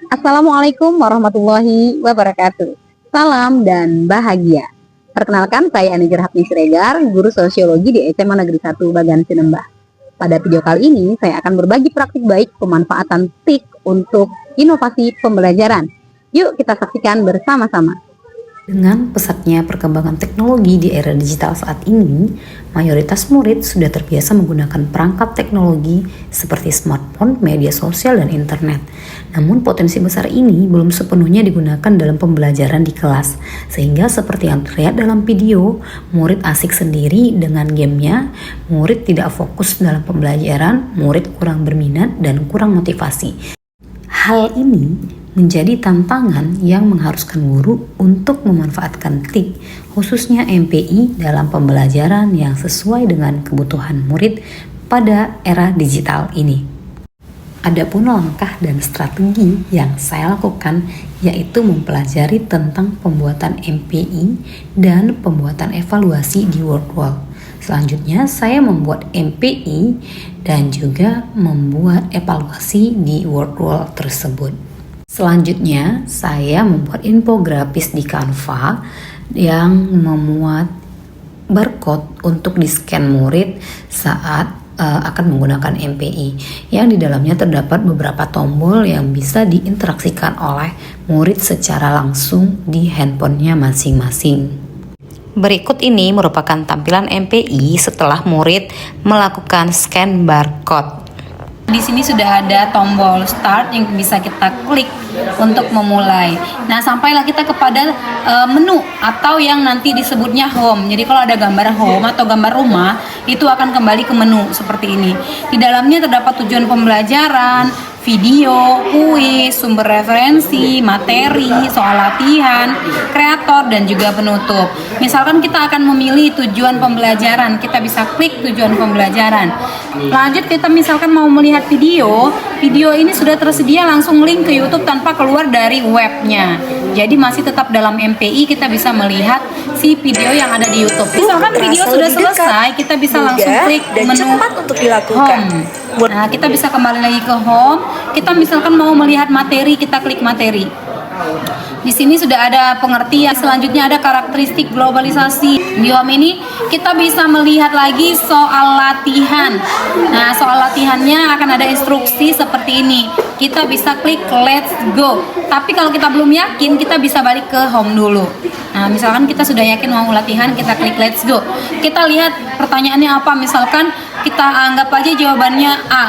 Assalamualaikum warahmatullahi wabarakatuh. Salam dan bahagia. Perkenalkan, saya Aniger Hapni Siregar, guru sosiologi di SMA Negeri 1 Bagan Sinembah. Pada video kali ini, saya akan berbagi praktik baik pemanfaatan TIK untuk inovasi pembelajaran. Yuk kita saksikan bersama-sama. Dengan pesatnya perkembangan teknologi di era digital saat ini, mayoritas murid sudah terbiasa menggunakan perangkat teknologi seperti smartphone, media sosial, dan internet. Namun potensi besar ini belum sepenuhnya digunakan dalam pembelajaran di kelas, sehingga seperti yang terlihat dalam video, murid asik sendiri dengan gamenya, murid tidak fokus dalam pembelajaran, murid kurang berminat dan kurang motivasi. Hal ini menjadi tantangan yang mengharuskan guru untuk memanfaatkan TIK, khususnya MPI dalam pembelajaran yang sesuai dengan kebutuhan murid pada era digital ini. Adapun langkah dan strategi yang saya lakukan yaitu mempelajari tentang pembuatan MPI dan pembuatan evaluasi di WordWall. Selanjutnya saya membuat MPI dan juga membuat evaluasi di WordWall tersebut. Selanjutnya, saya membuat infografis di Canva yang memuat barcode untuk di-scan murid saat akan menggunakan MPI, yang di dalamnya terdapat beberapa tombol yang bisa diinteraksikan oleh murid secara langsung di handphonenya masing-masing. Berikut ini merupakan tampilan MPI setelah murid melakukan scan barcode. Di sini sudah ada tombol start yang bisa kita klik untuk memulai. Nah, sampailah kita kepada menu atau yang nanti disebutnya home. Jadi kalau ada gambar home atau gambar rumah, itu akan kembali ke menu seperti ini. Di dalamnya terdapat tujuan pembelajaran, video, kuis, sumber referensi, materi, soal latihan, kreator, dan juga penutup. Misalkan kita akan memilih tujuan pembelajaran, kita bisa klik tujuan pembelajaran. Lanjut kita misalkan mau melihat video ini sudah tersedia langsung link ke YouTube tanpa keluar dari webnya. Jadi masih tetap dalam MPI, kita bisa melihat si video yang ada di YouTube. Misalkan video sudah selesai, kita bisa langsung klik menu cepat untuk dilakukan. Home. Nah, kita bisa kembali lagi ke home. Kita misalkan mau melihat materi, kita klik materi. Di sini sudah ada pengertian. Selanjutnya ada karakteristik globalisasi. Di home ini kita bisa melihat lagi soal latihan. Nah, soal latihannya akan ada instruksi seperti ini. Kita bisa klik let's go. Tapi kalau kita belum yakin, kita bisa balik ke home dulu. Nah, misalkan kita sudah yakin mau latihan, kita klik let's go. Kita lihat pertanyaannya apa. Misalkan kita anggap aja jawabannya A.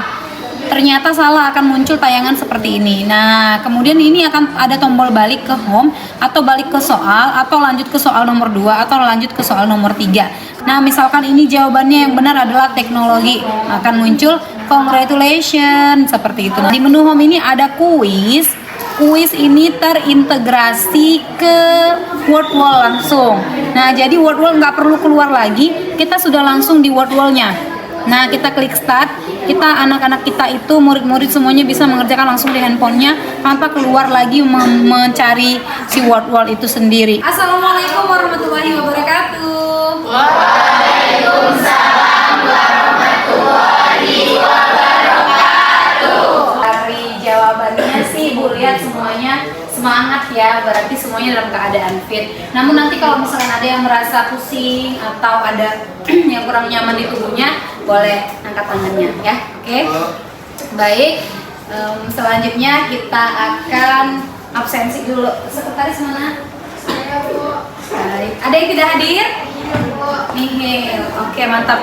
Ternyata salah, akan muncul tayangan seperti ini. Nah, kemudian ini akan ada tombol balik ke home, atau balik ke soal, atau lanjut ke soal nomor 2, atau lanjut ke soal nomor 3. Nah, misalkan ini jawabannya yang benar adalah teknologi, akan muncul congratulations, seperti itu. Nah, di menu home ini ada kuis. Kuis ini terintegrasi ke WordWall langsung. Nah, jadi WordWall nggak perlu keluar lagi, kita sudah langsung di WordWall-nya. Nah, kita klik start, anak-anak kita itu, murid-murid semuanya bisa mengerjakan langsung di handphonenya tanpa keluar lagi mencari si WordWall itu sendiri. Assalamualaikum warahmatullahi wabarakatuh. Waalaikumsalam warahmatullahi wabarakatuh. Dari jawabannya sih Ibu lihat semuanya semangat ya, berarti semuanya dalam keadaan fit. Namun nanti kalau misalkan ada yang merasa pusing atau ada yang kurang nyaman di tubuhnya, boleh angkat tangannya ya. Oke. Baik. Selanjutnya kita akan absensi dulu. Sekretaris mana? Saya, Bu. Baik. Ada yang tidak hadir? Iya, Bu. Nihil. Oke, mantap.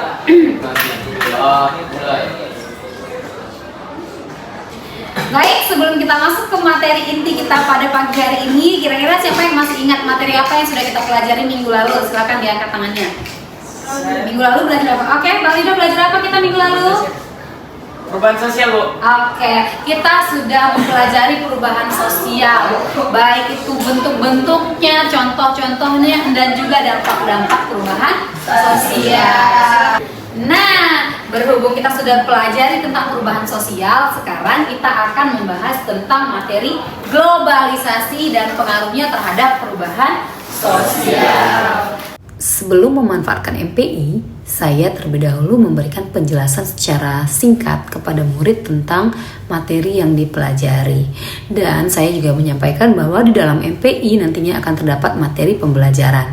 Baik, sebelum kita masuk ke materi inti kita pada pagi hari ini, kira-kira siapa yang masih ingat materi apa yang sudah kita pelajari minggu lalu? Silakan diangkat tangannya. Minggu lalu belajar apa? Oke, Mbak Lina belajar apa kita minggu lalu? Perubahan sosial, Bu. Oke, kita sudah mempelajari perubahan sosial, baik itu bentuk-bentuknya, contoh-contohnya, dan juga dampak-dampak perubahan sosial. Nah, berhubung kita sudah pelajari tentang perubahan sosial, sekarang kita akan membahas tentang materi globalisasi dan pengaruhnya terhadap perubahan sosial. Sebelum memanfaatkan MPI, Saya terlebih dahulu memberikan penjelasan secara singkat kepada murid tentang materi yang dipelajari. Dan saya juga menyampaikan bahwa di dalam MPI nantinya akan terdapat materi pembelajaran,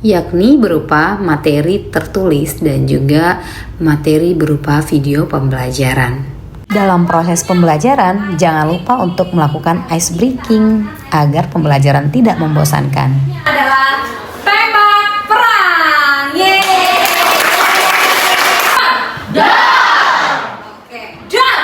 yakni berupa materi tertulis dan juga materi berupa video pembelajaran. Dalam proses pembelajaran, jangan lupa untuk melakukan ice breaking agar pembelajaran tidak membosankan. Adalah tembak perang. Yeay. Oke. Jump.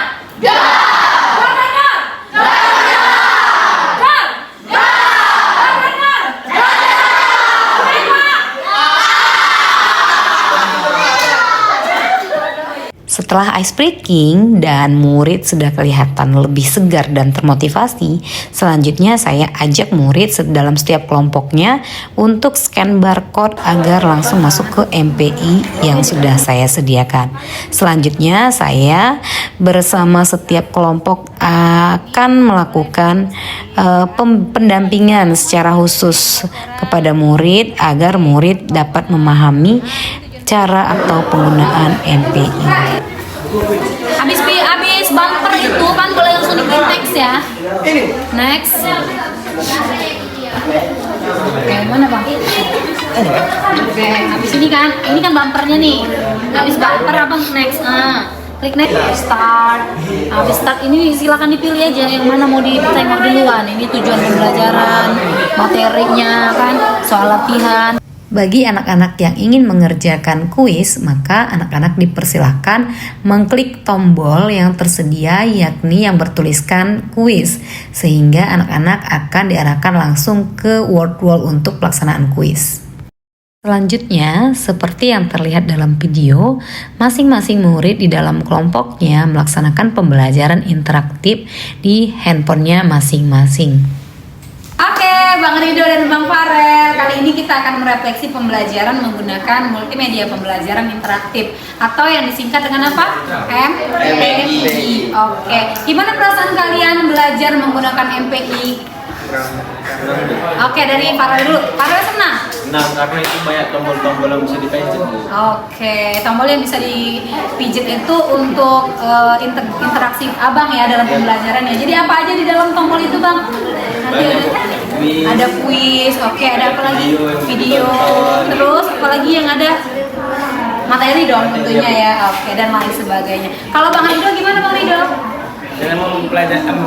Setelah ice breaking dan murid sudah kelihatan lebih segar dan termotivasi, selanjutnya saya ajak murid dalam setiap kelompoknya untuk scan barcode agar langsung masuk ke MPI yang sudah saya sediakan. Selanjutnya saya bersama setiap kelompok akan melakukan pendampingan secara khusus kepada murid agar murid dapat memahami cara atau penggunaan MPI. Habis bumper itu kan boleh langsung di next ya. Next. Oke, mana bang? Oke, habis ini kan bumpernya nih. Habis bumper abang next. Klik next, start. Habis start ini silakan dipilih aja yang mana mau ditengok duluan. Ini tujuan pembelajaran, materinya kan, soal latihan. Bagi anak-anak yang ingin mengerjakan kuis, maka anak-anak dipersilahkan mengklik tombol yang tersedia yakni yang bertuliskan kuis, sehingga anak-anak akan diarahkan langsung ke word wall untuk pelaksanaan kuis. Selanjutnya, seperti yang terlihat dalam video, masing-masing murid di dalam kelompoknya melaksanakan pembelajaran interaktif di handphonenya masing-masing. Oke, Bang Rido dan Bang Farel, kali ini kita akan merefleksi pembelajaran menggunakan multimedia pembelajaran interaktif atau yang disingkat dengan apa? MPI. Oke, gimana perasaan kalian belajar menggunakan MPI? Oke, dari Farel dulu. Farel senang? Senang karena itu banyak tombol-tombol yang bisa dipijit. Oke, tombol yang bisa dipijit itu untuk interaksi abang ya dalam pembelajarannya. Jadi apa aja di dalam tombol itu bang? Ada kuis, oke, ada apa lagi? Video, terus apa lagi yang ada? Materi dong tentunya ya, oke, dan lain sebagainya. Kalau Bang Rido gimana Bang Rido? Dengan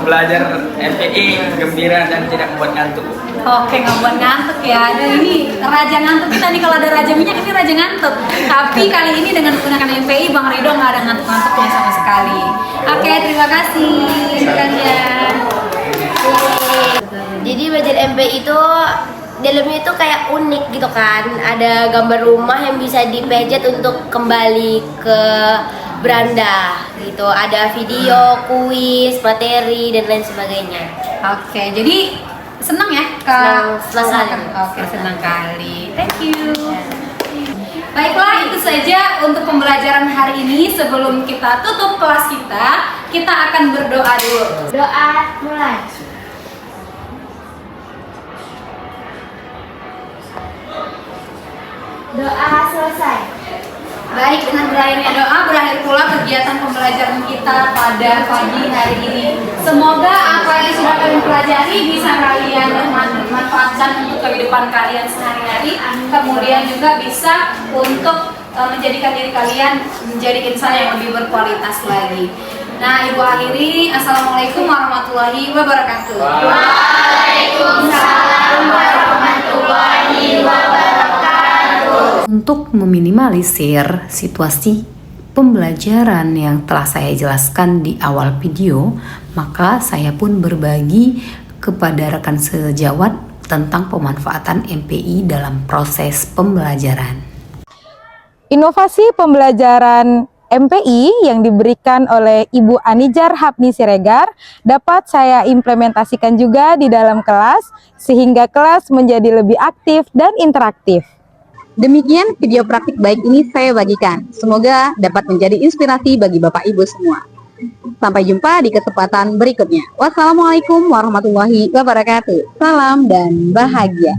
belajar MPI gembira dan tidak membuat ngantuk. Oke, nggak buat ngantuk ya. Dan ini raja ngantuk kita nih, kalau ada raja minyak ini raja ngantuk. Tapi kali ini dengan menggunakan MPI Bang Rido nggak ada ngantuk-ngantuknya sama sekali. Oke, terima kasih kalian. Jadi belajar MPI itu dalamnya itu kayak unik gitu kan. Ada gambar rumah yang bisa dipejet untuk kembali ke beranda gitu. Ada video, kuis, materi dan lain sebagainya. Oke, jadi senang ya Senang sekali. Oke, senang kali. Thank you. Baiklah, itu saja untuk pembelajaran hari ini. Sebelum kita tutup kelas kita akan berdoa dulu. Doa mulai. Doa selesai. Baik, dengan berakhirnya doa, berakhir pula kegiatan pembelajaran kita pada pagi hari ini. Semoga apa yang sudah kalian pelajari bisa kalian manfaatkan untuk kehidupan kalian sehari-hari. Kemudian juga bisa untuk menjadikan diri kalian menjadi insan yang lebih berkualitas lagi. Nah, Ibu akhiri. Assalamualaikum warahmatullahi wabarakatuh. Waalaikumsalam warahmatullahi wabarakatuh. Untuk meminimalisir situasi pembelajaran yang telah saya jelaskan di awal video, maka saya pun berbagi kepada rekan sejawat tentang pemanfaatan MPI dalam proses pembelajaran. Inovasi pembelajaran MPI yang diberikan oleh Ibu Anijar Hapni Siregar dapat saya implementasikan juga di dalam kelas sehingga kelas menjadi lebih aktif dan interaktif. Demikian video praktik baik ini saya bagikan. Semoga dapat menjadi inspirasi bagi Bapak Ibu semua. Sampai jumpa di kesempatan berikutnya. Wassalamualaikum warahmatullahi wabarakatuh. Salam dan bahagia.